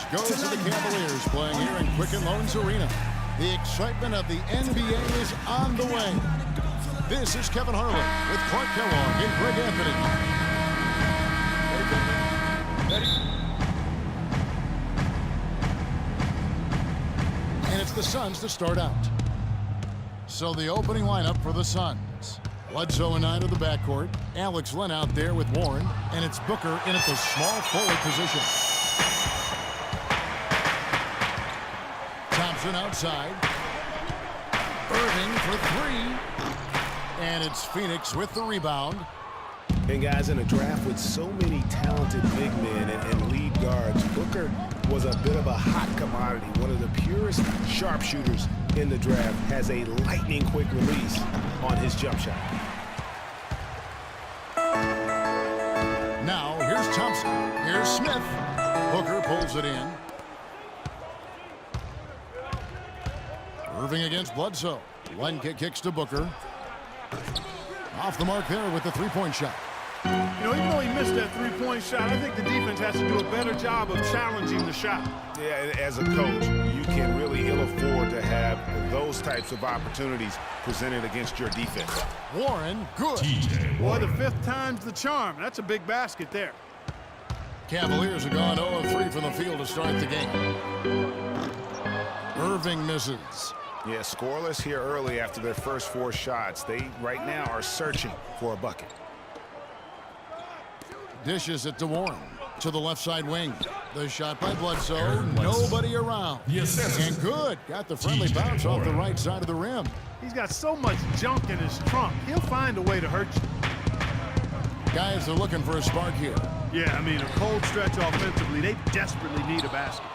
advantage goes to the Cavaliers playing here in Quicken Loans Arena. The excitement of the NBA is on the way. This is Kevin Harlan with Clark Kellogg and Greg Anthony. And it's the Suns to start out. So the opening lineup for the Suns. Bledsoe and 9 of the backcourt. Alex Len out there with Warren. And it's Booker in at the small forward position. Thompson outside. Irving for 3. And it's Phoenix with the rebound. And guys, in a draft with so many talented big men and lead guards, Booker was a bit of a hot commodity. One of the purest sharpshooters in the draft, has a lightning quick release on his jump shot. Now here's Thompson. Here's Smith. Booker pulls it in. Irving against Bledsoe. Len kicks to Booker. Off the mark there with the three-point shot. You know, even though he missed that three-point shot, I think the defense has to do a better job of challenging the shot. Yeah, as a coach, you can really ill afford to have those types of opportunities presented against your defense. Warren, good. Boy, the 5th time's the charm. That's a big basket there. Cavaliers have gone 0 of 3 from the field to start the game. Irving misses. Yeah, scoreless here early after their first 4 shots. They, right now, are searching for a bucket. Dishes it to Warren. To the left side wing. The shot by Bledsoe. Nobody around. Yes. And good. Got the friendly bounce off the right side of the rim. He's got so much junk in his trunk. He'll find a way to hurt you. Guys are looking for a spark here. Yeah, I mean, a cold stretch offensively. They desperately need a basket.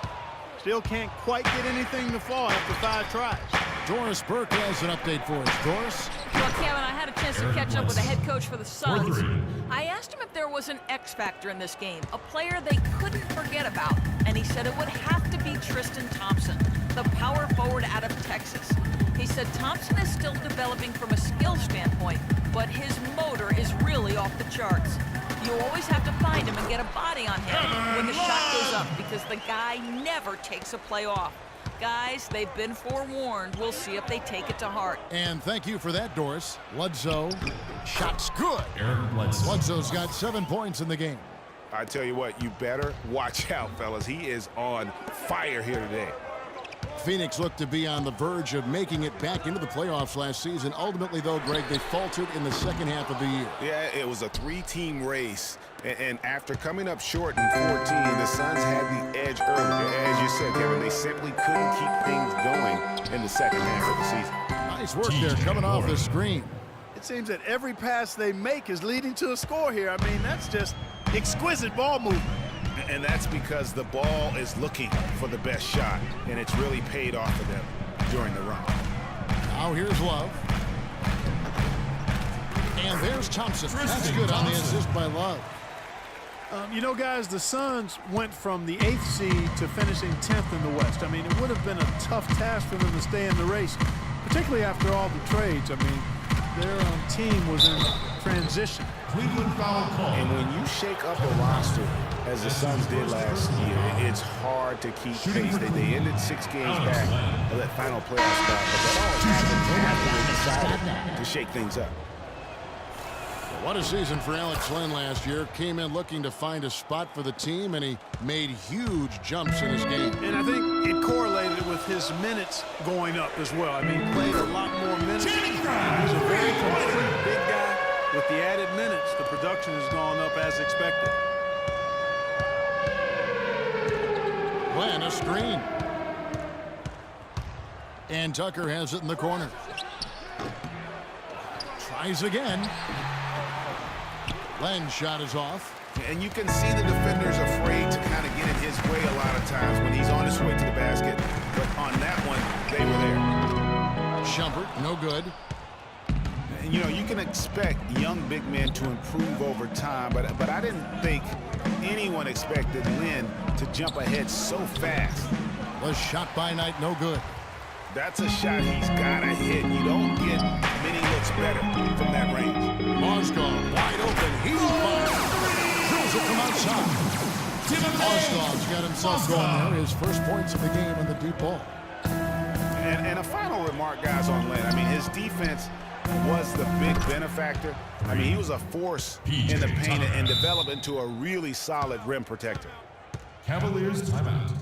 Still can't quite get anything to fall after 5 tries. Doris Burke has an update for us. Doris? Well, Kevin, I had a chance to catch up with the head coach for the Suns. I asked him if there was an X factor in this game, a player they couldn't forget about, and he said it would have to be Tristan Thompson, the power forward out of Texas. He said Thompson is still developing from a skill standpoint, but his motor is really off the charts. You always have to find him and get a body on him when the shot goes up because the guy never takes a play off. Guys, they've been forewarned. We'll see if they take it to heart. And thank you for that, Doris. Bledsoe. Shot's good. Bledsoe's got 7 points in the game. I tell you what, you better watch out, fellas. He is on fire here today. Phoenix looked to be on the verge of making it back into the playoffs last season. Ultimately, though, Greg, they faltered in the second half of the year. Yeah, it was a 3-team race. And after coming up short in 14, the Suns had the edge early. As you said, Kevin, they simply couldn't keep things going in the second half of the season. Nice work there coming off the screen. It seems that every pass they make is leading to a score here. I mean, that's just exquisite ball movement. And that's because the ball is looking for the best shot, and it's really paid off for them during the run. Now here's Love. And there's Thompson. That's good on the assist by Love. You know, guys, the Suns went from the 8th seed to finishing 10th in the West. I mean, it would have been a tough task for them to stay in the race, particularly after all the trades. I mean, their team was in transition. And when you shake up a roster, as the Suns did last year, it's hard to keep pace. They ended 6 games back of that final playoff spot, but that all happened after they decided to shake things up. What a season for Alex Len last year. Came in looking to find a spot for the team, and he made huge jumps in his game. And I think it correlated with his minutes going up as well. I mean, he played a lot more minutes. He's a very complete big guy. With the added minutes, the production has gone up as expected. Len, a screen. And Tucker has it in the corner. Tries again. Len's shot is off. And you can see the defenders afraid to kind of get in his way a lot of times when he's on his way to the basket. But on that one, they were there. Shumpert, no good. And, you know, you can expect young big men to improve over time, but I didn't think anyone expected Len to jump ahead so fast. The shot by Knight, no good. That's a shot he's got to hit. You don't get many looks better from that range. Moscow wide open. He fires. Drills it from outside. Ostrov's got himself going there. His first points of the game on the deep ball. And a final remark, guys, on Len. I mean, his defense was the big benefactor. I mean, he was a force in the paint and developed into a really solid rim protector. Cavaliers timeout.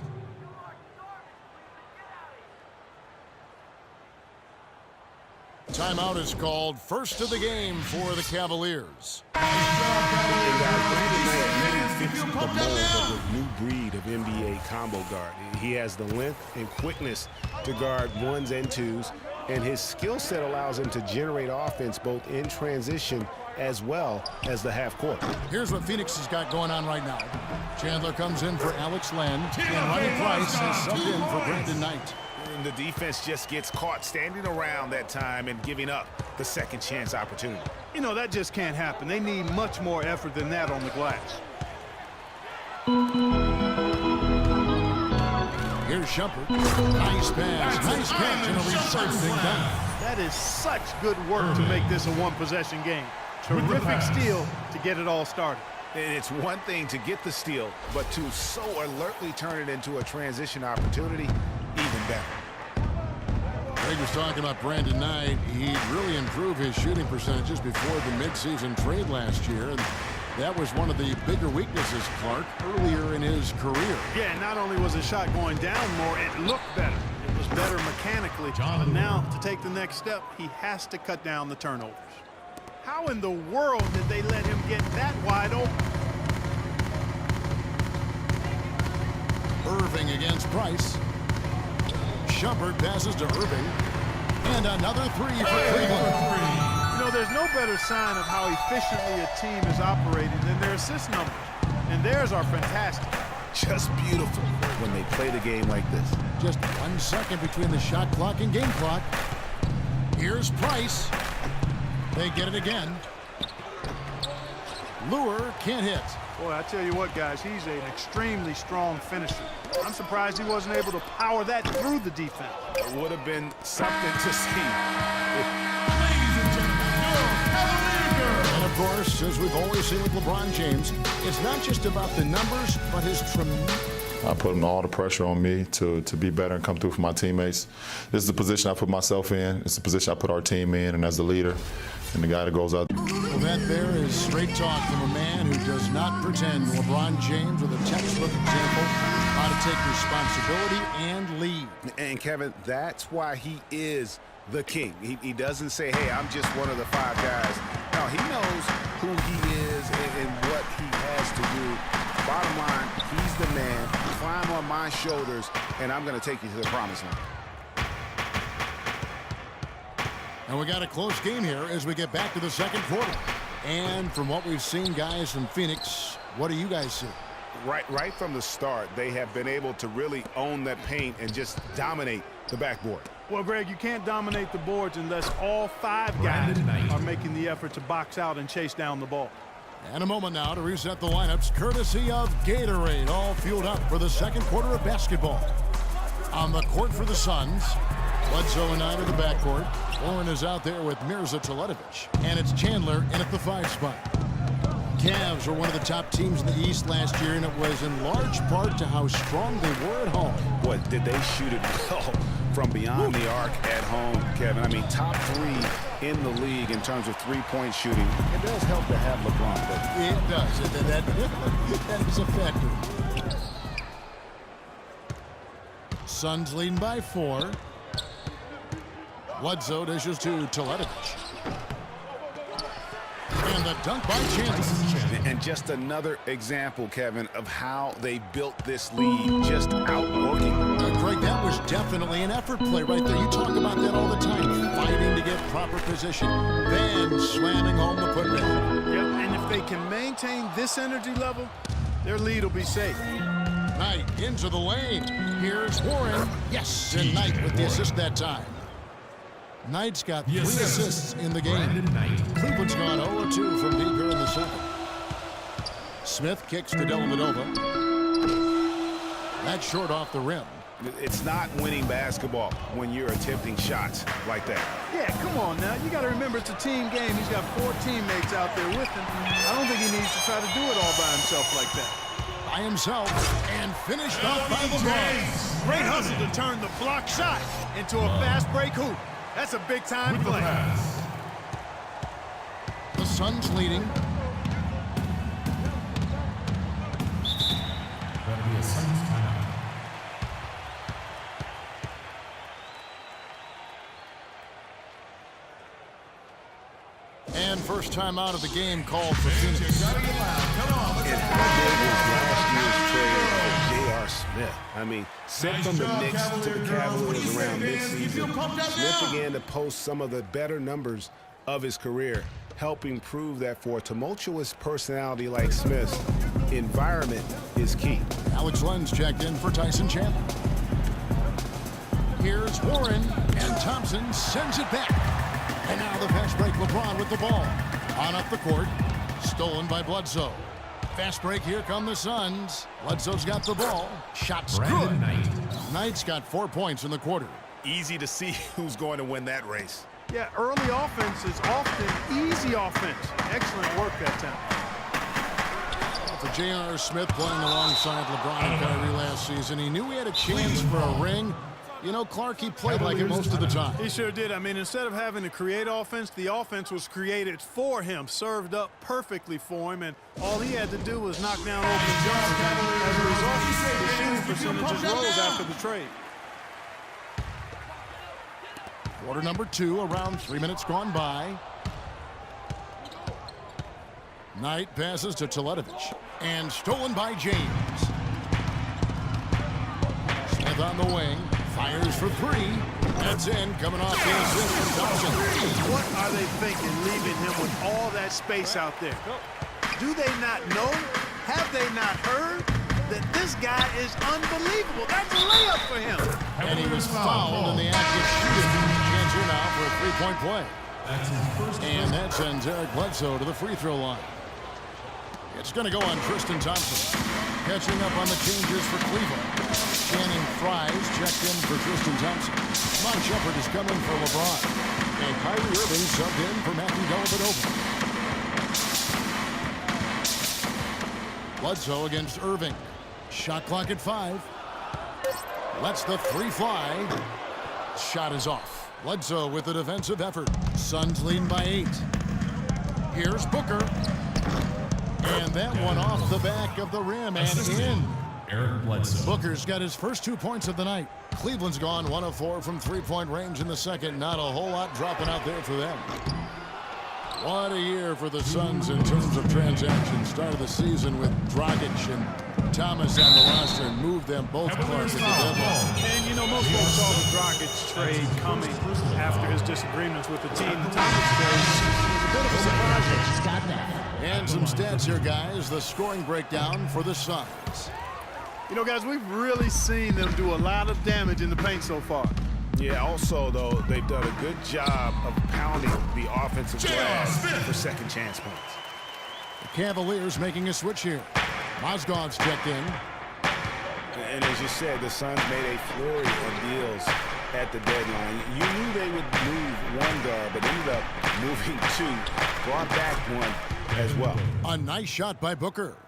Timeout is called, first of the game for the Cavaliers. Fits the mold of the new breed of NBA combo guard. He has the length and quickness to guard ones and twos, and his skill set allows him to generate offense both in transition as well as the half court. Here's what Phoenix has got going on right now. Chandler comes in for Alex Len, and Ronnie Price has subbed in for Brandon Knight. And the defense just gets caught standing around that time and giving up the second chance opportunity. You know, that just can't happen. They need much more effort than that on the glass. Here's Shumpert. Nice pass. Nice catch and a resurfacing down. That is such good work to make this a one-possession game. Terrific steal to get it all started. And it's one thing to get the steal, but to so alertly turn it into a transition opportunity, even better. Greg was talking about Brandon Knight. He really improved his shooting percentages before the midseason trade last year. And that was one of the bigger weaknesses, Clark, earlier in his career. Yeah, not only was his shot going down more, it looked better. It was better mechanically. But now, to take the next step, he has to cut down the turnovers. How in the world did they let him get that wide open? Irving against Price. Shumpert passes to Irving. And another three for Cleveland. You know, there's no better sign of how efficiently a team is operating than their assist numbers. And theirs are fantastic. Just beautiful when they play the game like this. Just 1 second between the shot clock and game clock. Here's Price. They get it again. Lure can't hit. Boy, I tell you what, guys, he's an extremely strong finisher. I'm surprised he wasn't able to power that through the defense. It would have been something to see. And of course, as we've always seen with LeBron James, it's not just about the numbers, but his tremendous. I put all the pressure on me to be better and come through for my teammates. This is the position I put myself in. It's the position I put our team in, and as the leader and the guy that goes out. Well, that there is straight talk from a man who does not pretend. LeBron James with a textbook example how to take responsibility and lead. And Kevin, that's why he is the king. He doesn't say, hey, I'm just one of the 5 guys. No, he knows who he is and what he has to do. Bottom line, he's the man. Climb on my shoulders, and I'm going to take you to the promised land. And we got a close game here as we get back to the second quarter. And from what we've seen, guys, from Phoenix, what do you guys see? Right from the start, they have been able to really own that paint and just dominate the backboard. Well, Greg, you can't dominate the boards unless all 5 guys are making the effort to box out and chase down the ball. And a moment now to reset the lineups, courtesy of Gatorade, all fueled up for the second quarter of basketball. On the court for the Suns, Bledsoe and Knight in the backcourt. Warren is out there with Mirza Teletovic. And it's Chandler in at the 5 spot. Cavs were one of the top teams in the East last year, and it was in large part to how strong they were at home. Boy, did they shoot it well from beyond the arc at home, Kevin. I mean, top 3 in the league in terms of three-point shooting. It does help to have LeBron, but it does. That is a factor. Suns leading by 4. Bledsoe dishes to Teletovic. And the dunk by Chandler. And just another example, Kevin, of how they built this lead, just outworking. Craig, that was definitely an effort play right there. You talk about that all the time. Fighting to get proper position, then slamming home the putback. Yep, and if they can maintain this energy level, their lead will be safe. Knight into the lane. Here's Warren. Yes, and Knight with the assist that time. Knight's got 3 assists in the game. Cleveland's gone 0-2 from deep here in the second. Smith kicks to Dellavedova. That's short off the rim. It's not winning basketball when you're attempting shots like that. Yeah, come on now. You got to remember it's a team game. He's got 4 teammates out there with him. I don't think he needs to try to do it all by himself like that. by himself and finished off by LeBron. Great hustle to turn the block shot into a fast break hoop. That's a big-time play. The Suns leading. That'll be a Suns timeout. And first time out of the game called for Phoenix. And how big was last year's trade for J.R. Smith? I mean, sent from the Knicks to the Cavaliers around midseason. Smith began to post some of the better numbers of his career, helping prove that for a tumultuous personality like Smith's, environment is key. Alex Len's checked in for Tyson Chandler. Here's Warren, and Thompson sends it back. And now the fast break, LeBron with the ball. On up the court, stolen by Bledsoe. Fast break, here come the Suns. Bledsoe's got the ball. Shot's good. Knight's got 4 points in the quarter. Easy to see who's going to win that race. Yeah, early offense is often easy offense. Excellent work that time. For J.R. Smith playing alongside LeBron and Kyrie last season, he knew he had a chance for a ring. You know, Clark, he played like it most of the time. He sure did. I mean, instead of having to create offense, the offense was created for him, served up perfectly for him, and all he had to do was knock down open shots. As a result, his shooting percentages rose after the trade. Quarter number 2, around 3 minutes gone by. Knight passes to Teletovic, and stolen by James. Smith on the wing. Fires for 3. That's in, coming off the assist from Thompson. What are they thinking, leaving him with all that space out there? Do they not know? Have they not heard that this guy is unbelievable? That's a layup for him. And he was fouled in the act of shooting. Chance here now for a 3-point play. That's his first. And that sends Eric Bledsoe to the free throw line. It's going to go on Tristan Thompson. Catching up on the changes for Cleveland. Channing Fries checked in for Tristan Thompson. Mon Shepard is coming for LeBron. And Kyrie Irving subbed in for Matthew Dellavedova. Bledsoe against Irving. Shot clock at 5. Lets the 3 fly. Shot is off. Bledsoe with the defensive effort. Suns leading by 8. Here's Booker. And that one off the back of the rim and in. Eric Bledsoe. Booker's got his first 2 points of the night. Cleveland's gone 1 of 4 from 3-point range in the second. Not a whole lot dropping out there for them. What a year for the Suns in terms of transactions. Started the season with Dragic and Thomas on the roster and moved them both close to the deadline. And, you know, most folks saw the Dragic trade coming after his disagreements with the team. The Thomas trade was a bit of a surprise. And some stats here, guys. The scoring breakdown for the Suns. You know, guys, we've really seen them do a lot of damage in the paint so far. Yeah, also, though, they've done a good job of pounding the offensive glass for second chance points. The Cavaliers making a switch here. Mozgov's checked in. And as you said, the Suns made a flurry of deals at the deadline. You knew they would move one guard, but ended up moving 2. Brought back 1 as well. A nice shot by Booker.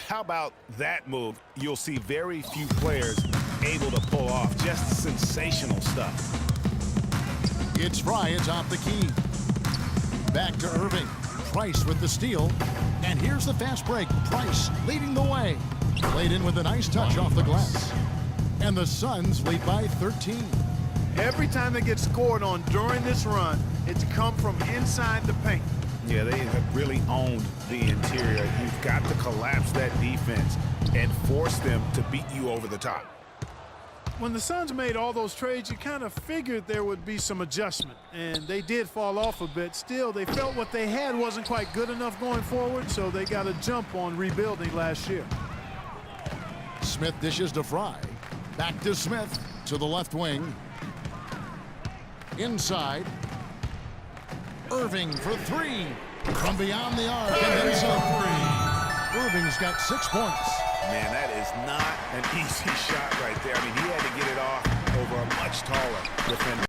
How about that move? You'll see very few players able to pull off just sensational stuff. It's Fry atop the key. Back to Irving. Price with the steal. And here's the fast break. Price leading the way. Laid in with a nice touch off the glass. And the Suns lead by 13. Every time they get scored on during this run, it's come from inside the paint. Yeah, they have really owned the interior. You've got to collapse that defense and force them to beat you over the top. When the Suns made all those trades, you kind of figured there would be some adjustment, and they did fall off a bit. Still, they felt what they had wasn't quite good enough going forward, so they got a jump on rebuilding last year. Smith dishes to Fry. Back to Smith to the left wing. Inside. Irving for 3 from beyond the arc. And there's a 3. Irving's got 6 points. Man, that is not an easy shot right there. I mean, he had to get it off over a much taller defender.